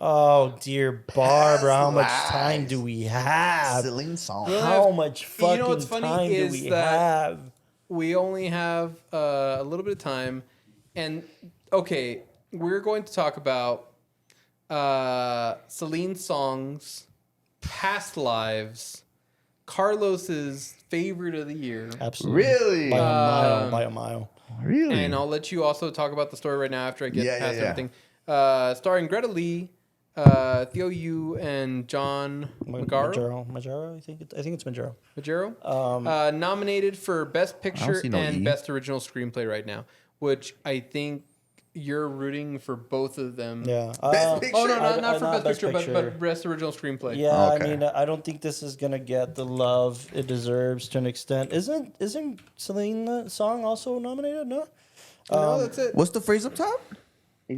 Oh dear Barbara, how much Past time do lives. we have? Celine song. How much You know fucking what's funny time do is we that have? we only have a little bit of time, and okay, we're going to talk about Celine songs, past lives, Carlos's favorite of the year, Absolutely. Really? By a mile, by a mile. Really? and I'll let you also talk about the story right now after I get Yeah, past yeah. everything. Starring Greta Lee, Theo Yu, and John Magaro. Majaro, I think it's Majaro. Majero. Nominated for Best Picture see no and E. Best Original Screenplay right now, which I think you're rooting for both of them. Yeah. Best Picture? Oh no, not for not Best Picture, but Best Original Screenplay. Yeah, Okay. I mean, I don't think this is gonna get the love it deserves to an extent. Isn't Celine song also nominated? No. No, that's it. What's the phrase up top?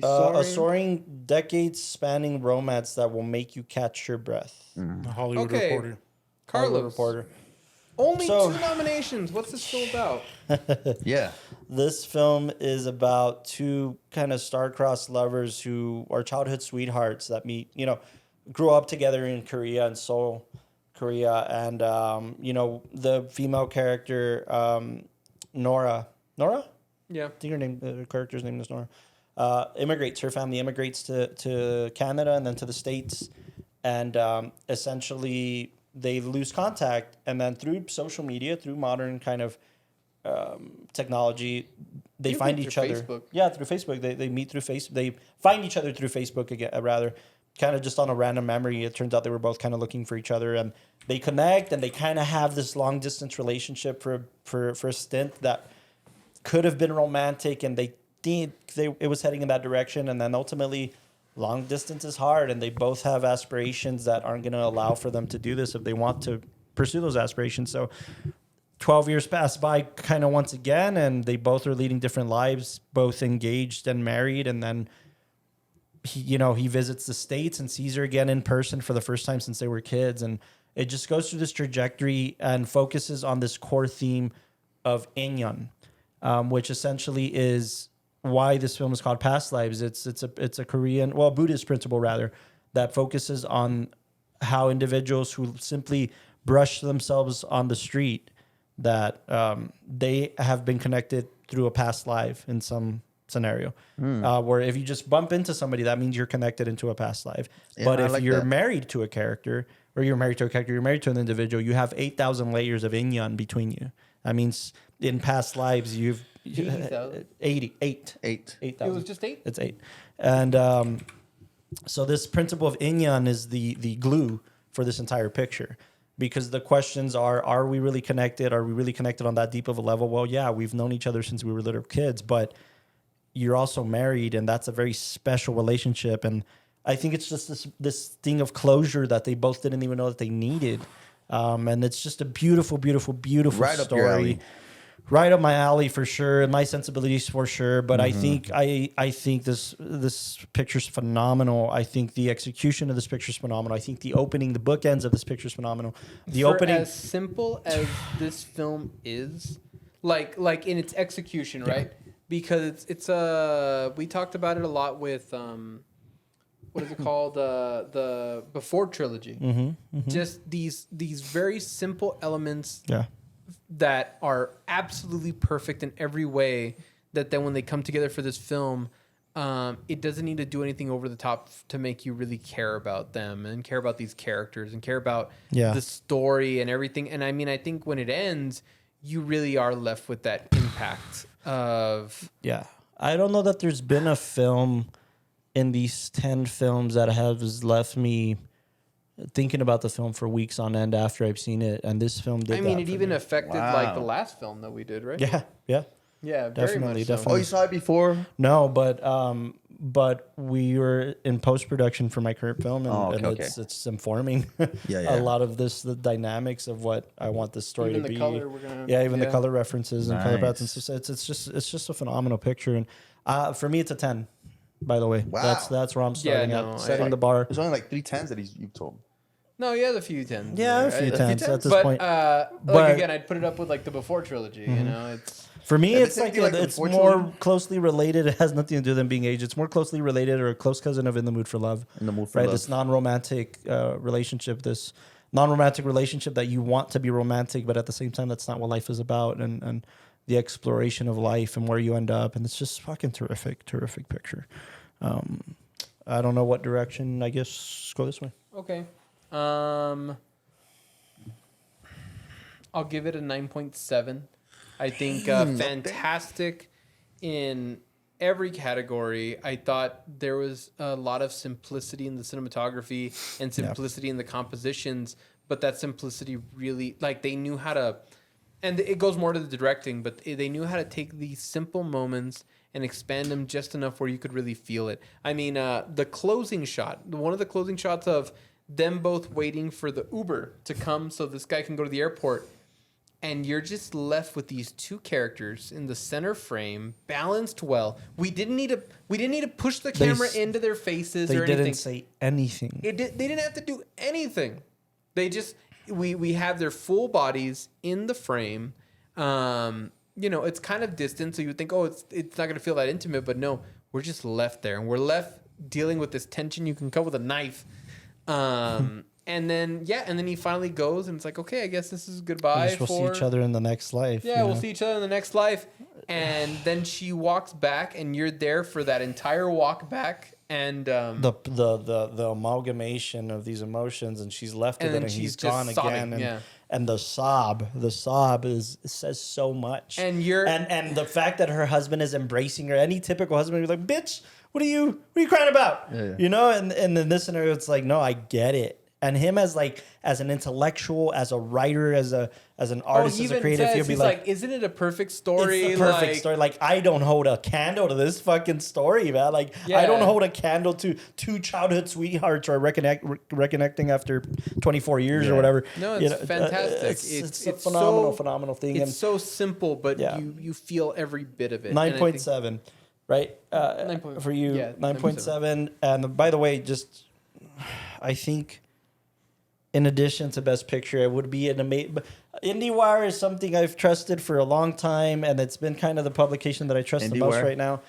A soaring, decades-spanning romance that will make you catch your breath. The Hollywood Okay. Reporter. Carlos. Hollywood Reporter. Only So- 2 nominations. What's this film about? Yeah. This film is about two kind of star-crossed lovers who are childhood sweethearts that meet, grew up together in Korea and Seoul, Korea, and the female character Nora. Yeah. I think her character's name is Nora. Immigrates. Her family immigrates to Canada and then to the States, and essentially they lose contact. And then through social media, through modern kind of technology, they You find meet each through other. Facebook. Yeah, through Facebook. They meet through Facebook. They find each other through Facebook again, rather. Kind of just on a random memory. It turns out they were both kind of looking for each other, and they connect, and they kind of have this long distance relationship for a stint that could have been romantic, and it was heading in that direction, and then ultimately long distance is hard, and they both have aspirations that aren't going to allow for them to do this if they want to pursue those aspirations. So 12 years pass by kind of once again, and they both are leading different lives, both engaged and married, and then he visits the States and sees her again in person for the first time since they were kids, and it just goes through this trajectory and focuses on this core theme of Inyon, which essentially is why this film is called Past Lives. It's a Korean, Buddhist principle rather, that focuses on how individuals who simply brush themselves on the street, that they have been connected through a past life in some scenario. Where if you just bump into somebody, that means you're connected into a past life. Yeah, but I if like you're that. married to a character, or you're married to an individual, you have 8,000 layers of Inyon between you. That means in past lives, you've 80,000? 88. 8. 8,000. It was just 8? It's 8. And so this principle of Inyan is the glue for this entire picture, because the questions are we really connected? Are we really connected on that deep of a level? Well, yeah, we've known each other since we were little kids, but you're also married, and that's a very special relationship. And I think it's just this thing of closure that they both didn't even know that they needed. And it's just a beautiful, beautiful, beautiful Right up your story. alley. Right up my alley for sure, and my sensibilities for sure. But I think this picture's phenomenal. I think the execution of this picture's phenomenal. I think the bookends of this picture's phenomenal. As simple as this film is, like in its execution, right? Because it's we talked about it a lot with what is it called, the Before trilogy. Just these very simple elements. Yeah. That are absolutely perfect in every way, that then when they come together for this film, it doesn't need to do anything over the top to make you really care about them and care about these characters and care about the story and everything. And I mean, I think when it ends, you really are left with that impact of... Yeah. I don't know that there's been a film in these 10 films that has left me thinking about the film for weeks on end after I've seen it, and this film did. I mean, that it for even me. affected like the last film that we did, right? Yeah, Yeah, very definitely, much so. definitely. Oh, you saw it before? No, but we were in post production for my current film, and it's informing Yeah. a lot of the dynamics of what I want this story Even to the be. color, we're gonna, The color references and color Nice. palettes, and it's just a phenomenal picture, and for me, it's a 10. By the way, Wow. that's where I'm starting no, at, setting the bar. There's only like 3 10s that you've told me. No, he has a few tens. Yeah, there, a few right? tens at this but, point. like But- again, I'd put it up with like the Before trilogy. You know, it's For me, Yeah, it's the same like, thing, like, it's unfortunately- more closely related. It has nothing to do with them being aged. It's more closely related or a close cousin of In the Mood for Love. In the Mood for right? Love. This non-romantic relationship, this non-romantic relationship that you want to be romantic, but at the same time, that's not what life is about, and the exploration of life and where you end up. And it's just fucking terrific picture. I don't know what direction. I guess go this way. Okay. I'll give it a 9.7. I think fantastic in every category. I thought there was a lot of simplicity in the cinematography and simplicity in the compositions, but that simplicity really, like, they knew how to, and it goes more to the directing, but they knew how to take these simple moments and expand them just enough where you could really feel it. I mean, the closing shot, one of the closing shots of them both waiting for the Uber to come so this guy can go to the airport. And you're just left with these two characters in the center frame, balanced well. We didn't need to push the camera into their faces They or anything. didn't say anything. They didn't have to do anything. They just we have their full bodies in the frame. It's kind of distant, so you would think, oh, it's not going to feel that intimate, but no, we're just left there, and we're left dealing with this tension you can cut with a knife. And then he finally goes, and it's like, okay, I guess this is goodbye. We'll see each other in the next life. Yeah, we'll see each other in the next life. And then she walks back, and you're there for that entire walk back. And the amalgamation of these emotions, and she's left with it, and he's gone again. And the sob says so much. And and the fact that her husband is embracing her, any typical husband would be like, bitch, what are you crying about? Yeah. You know, and in this scenario, it's like, no, I get it. And him as an intellectual, as a writer, as an artist, as a creative, he'll be like, isn't it a perfect story? It's a perfect story. Like, I don't hold a candle to this fucking story, man. Like, I don't hold a candle to two childhood sweethearts or reconnecting after 24 years or whatever. No, it's fantastic. It's a phenomenal thing. It's so simple, but you feel every bit of it. 9.7, right? 9. For you, yeah, 9.7. And by the way, just I think, in addition to Best Picture, it would be an amazing. IndieWire is something I've trusted for a long time, and it's been kind of the publication that I trust the most right now.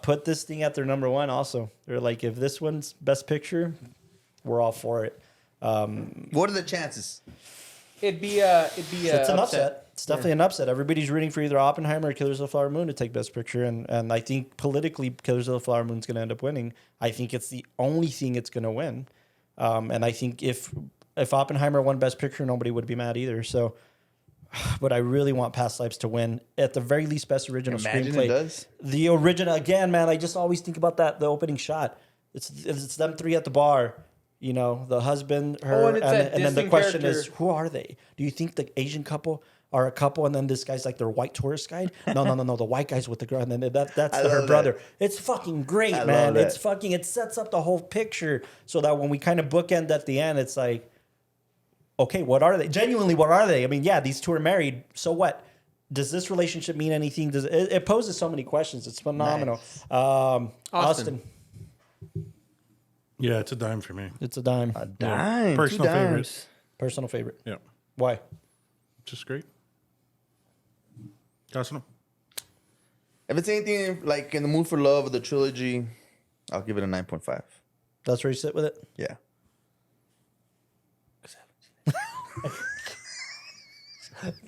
Put this thing at their number one. Also, they're like, if this one's Best Picture, we're all for it. What are the chances? It's an upset. It's definitely an upset. Everybody's rooting for either Oppenheimer or Killers of the Flower Moon to take Best Picture, and I think politically, Killers of the Flower Moon is going to end up winning. I think it's the only thing it's going to win, and I think if Oppenheimer won Best Picture, nobody would be mad either. So, but I really want Past Lives to win. At the very least, Best Original Screenplay. It does. The original, again, man, I just always think about the opening shot. It's them three at the bar. You know, the husband, her, and then the question is, who are they? Do you think the Asian couple are a couple, and then this guy's like their white tourist guide? No. The white guy's with the girl, and then that's her brother. That. It's fucking great, man. It's fucking. It sets up the whole picture so that when we kind of bookend at the end, it's like, okay, what are they? Genuinely, what are they? I mean, yeah, these two are married. So what? Does this relationship mean anything? It poses so many questions. It's phenomenal. Nice. Austin. Yeah, it's a dime for me. It's a dime. A dime. Yeah. Personal favorite. Personal favorite. Yeah. Why? Just great. Awesome. If it's anything like In the Mood for Love or the trilogy, I'll give it a 9.5. That's where you sit with it? Yeah.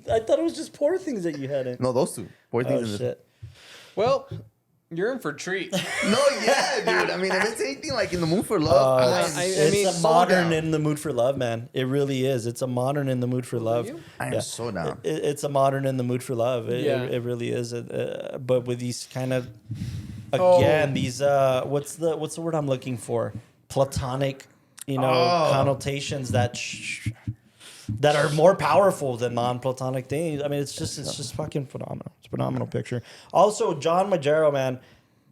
I thought it was just Poor Things that you had in. No, those two. Poor Things. Oh, shit. Well, you're in for a treat. No, yeah, dude. I mean, if it's anything like In the Mood for Love, It's a modern In the Mood for Love, man. It really is. It's a modern In the Mood for Love. I am so down. It's a modern In the Mood for Love. It really is. But with these kind of, again, these what's the word I'm looking for? Platonic, connotations that are more powerful than non-platonic things. I mean, it's just fucking phenomenal. It's a phenomenal picture. Also, John Magaro, man,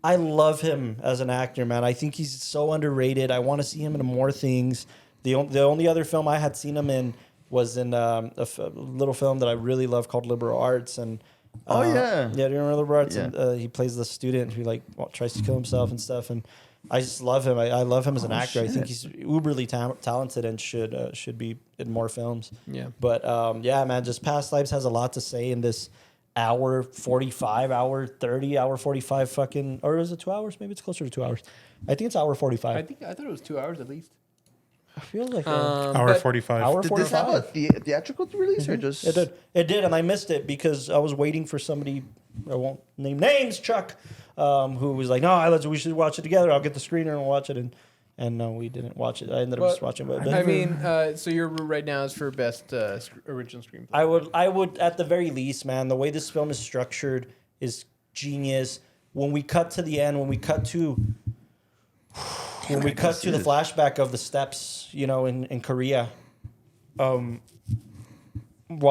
I love him as an actor, man. I think he's so underrated. I want to see him in more things. The only other film I had seen him in was in a little film that I really love called Liberal Arts. And do you remember Liberal Arts? Yeah. And he plays the student who tries to kill himself and stuff. And I just love him. I love him as an actor. Shit. I think he's uberly talented and should be in more films. Yeah. But man, just Past Lives has a lot to say in this hour 45, hour 30, hour 45 fucking, or is it 2 hours? Maybe it's closer to 2 hours. I think it's hour 45. I thought it was 2 hours at least. I feel like Hour But 45. hour Did this have a 45. theatrical release or just? It did, and I missed it because I was waiting for somebody. I won't name names, Chuck, who was like, "No, we should watch it together. I'll get the screener and we'll watch it." And no, we didn't watch it. I ended up just watching it. I mean, so your route right now is for best original screenplay. I would at the very least, man. The way this film is structured is genius. When we cut to the end, when we cut to the flashback of the steps, in Korea, while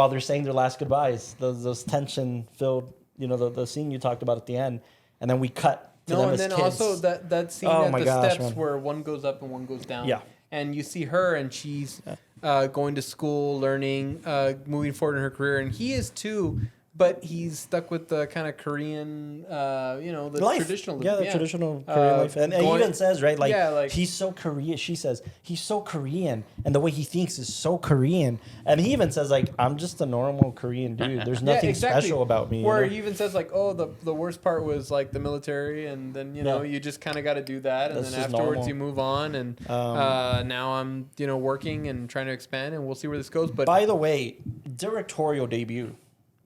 they're saying their last goodbyes, those tension filled, the scene you talked about at the end, and then we cut to them and as then kids. also that scene Oh at my the gosh, steps man. where one goes up and one goes down. Yeah. And you see her and she's going to school, learning, moving forward in her career, and he is too. But he's stuck with the kind of Korean, the life. traditional. Yeah, the traditional Korean life. And he even says, right, he's so Korean. She says, he's so Korean. And the way he thinks is so Korean. And he even says, I'm just a normal Korean dude. There's nothing special about me. Where he even says, the worst part was, the military. And then, you just kind of got to do that. And That's then just afterwards normal. you move on. And now I'm, working and trying to expand. And we'll see where this goes. But by the way, directorial debut.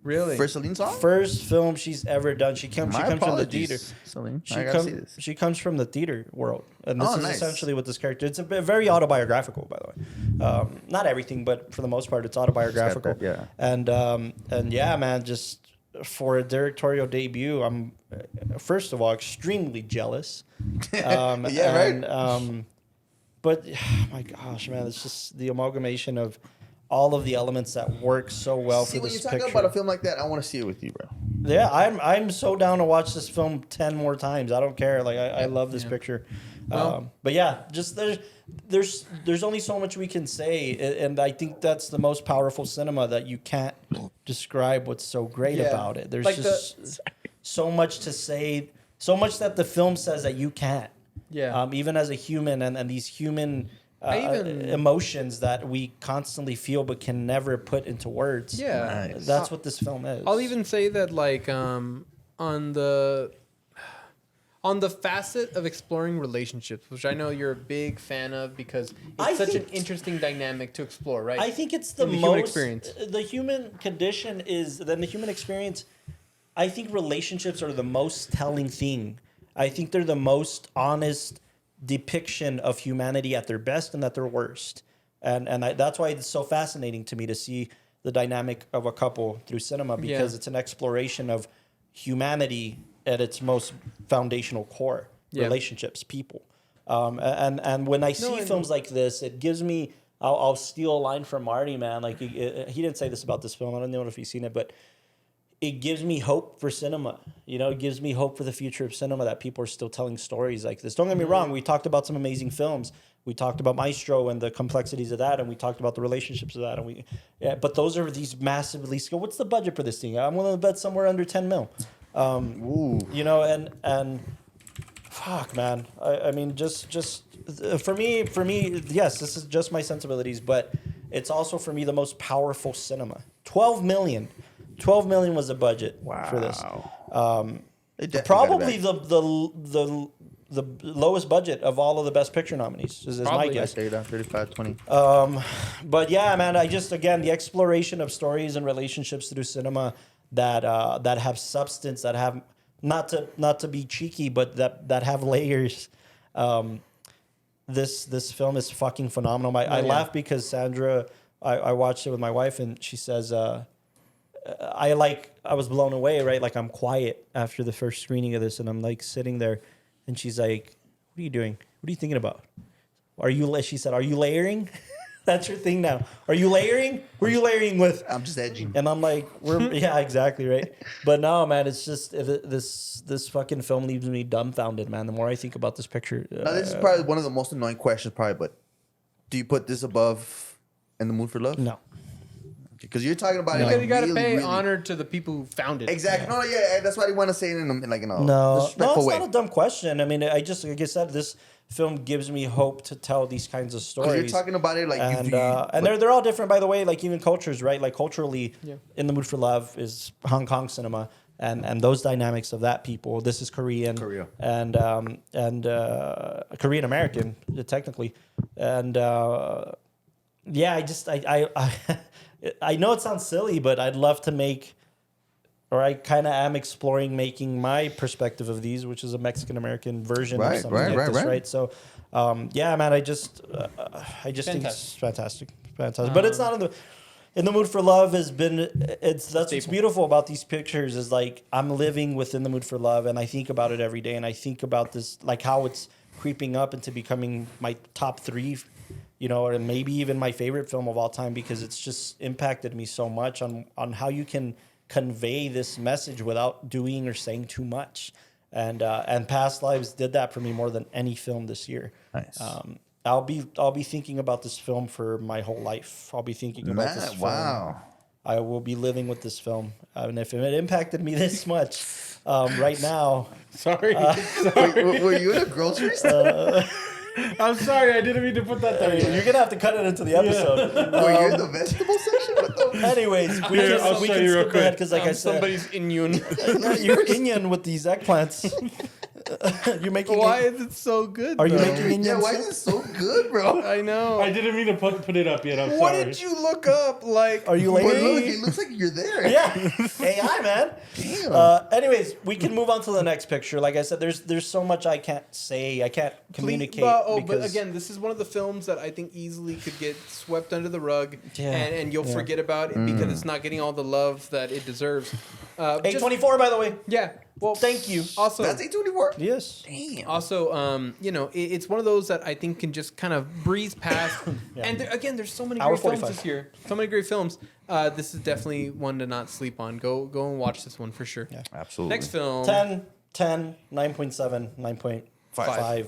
really? For Celine song? First film she's ever done. She comes from the theater. Celine. I gotta see this. She comes from the theater world, and this is nice. essentially what this character. It's very autobiographical, by the way. Not everything, but for the most part, it's autobiographical. It's got And yeah, man, just for a directorial debut, I'm first of all extremely jealous. Yeah, right. But my gosh, man, it's just the amalgamation of all of the elements that work so well See, for when this you're picture. talking about a film like that, I want to see it with you, bro. Yeah, I'm so down to watch this film 10 more times. I don't care. I love this picture. Well- But yeah, just there's only so much we can say, and I think that's the most powerful cinema, that you can't describe what's so great about it. There's just so much to say, so much that the film says that you can't. Yeah. Even as a human, and these human even- emotions that we constantly feel but can never put into words. Yeah. Nice. That's what this film is. I'll even say that on the facet of exploring relationships, which I know you're a big fan of because I it's such an think- interesting dynamic to explore, right? I think it's the In the most human experience. The human condition is then the human experience. I think relationships are the most telling thing. I think they're the most honest depiction of humanity at their best and at their worst. And that's why it's so fascinating to me to see the dynamic of a couple through cinema, because it's an exploration of humanity at its most foundational core, relationships, people. And when I see films like this, it gives me, I'll steal a line from Marty, man. Like he didn't say this about this film. I don't know if he's seen it, but it gives me hope for cinema. It gives me hope for the future of cinema, that people are still telling stories like this. Don't get me wrong. We talked about some amazing films. We talked about Maestro and the complexities of that, and we talked about the relationships of that. But those are these massively scale. What's the budget for this thing? I'm willing to bet somewhere under 10 mil. And fuck, man. I mean, just for me, yes, this is just my sensibilities, but it's also for me the most powerful cinema. 12 million was the budget for this. Probably the lowest budget of all of the Best Picture nominees is my guess. 35-20. But yeah, man, the exploration of stories and relationships through cinema that have substance, that have not to be cheeky, but that have layers. This film is fucking phenomenal. I laugh because Sandra, I watched it with my wife, and she says, I was blown away, right? Like, I'm quiet after the first screening of this, and I'm like sitting there, and she's like, "What are you doing? What are you thinking about? She said, are you layering?" That's your thing now. Are you layering? Who are you layering with? I'm just edging. And I'm like, yeah, exactly, right? But no, man, it's just this fucking film leaves me dumbfounded, man. The more I think about this picture. Now, this is probably one of the most annoying questions, but do you put this above In the Mood for Love? No. Because you're talking about it Because like you got to really, pay really- honor to the people who founded it. Exactly. No, yeah, that's why I want to say it in a No, disrespectful it's way. not a dumb question. I mean, like I said, film gives me hope to tell these kinds of 'Cause stories. you're talking about it like and they're all different, by the way. Like even cultures, right? Like culturally, In the Mood for Love is Hong Kong cinema, and those dynamics of that people. This is Korea, and Korean American, technically, and I know it sounds silly, but I'd love to make. Or I kind of am exploring making my perspective of these, which is a Mexican American version of something like this, right? So, man, I just think it's fantastic. But it's not in the Mood for Love has been. That's what's beautiful about these pictures is like I'm living within the Mood for Love, and I think about it every day, and I think about this like how it's creeping up into becoming my top 3. Or maybe even my favorite film of all time because it's just impacted me so much on how you can convey this message without doing or saying too much, and Past Lives did that for me more than any film this year. Nice. I'll be thinking about this film for my whole life. I'll be thinking about this film. Wow. I will be living with this film, and if it impacted me this much right now, Sorry. Were you in a grocery store? I'm sorry. I didn't mean to put that there. you're gonna have to cut it into the episode. Were you in the vegetable section? What the? Anyways, we Here, I'll can show you real skip ahead quick. because, like I said, somebody's immune. you're Indian with these eggplants. You're making. Why is it so good? Are you though? making Indian? Yeah, why is it so good, bro? I know. I didn't mean to put it up yet. I'm What sorry. did you look up? Like, Are you But lazy? look, it looks like you're there. Yeah, AI man. Damn. Anyways, we can move on to the next picture. Like I said, there's so much I can't say. I can't communicate. But because again, this is one of the films that I think easily could get swept under the rug, Yeah. and you'll forget about it because it's not getting all the love that it deserves. Just- 824, by the way. Yeah. Well, Thank you. Also, That's A24? Yes. Damn. Also, it's one of those that I think can just kind of breeze past. And again, there's so many Hour great films 45. this year. So many great films. This is definitely one to not sleep on. Go and watch this one for sure. Yeah. Absolutely. Next film. 10, 9.7, 9.5.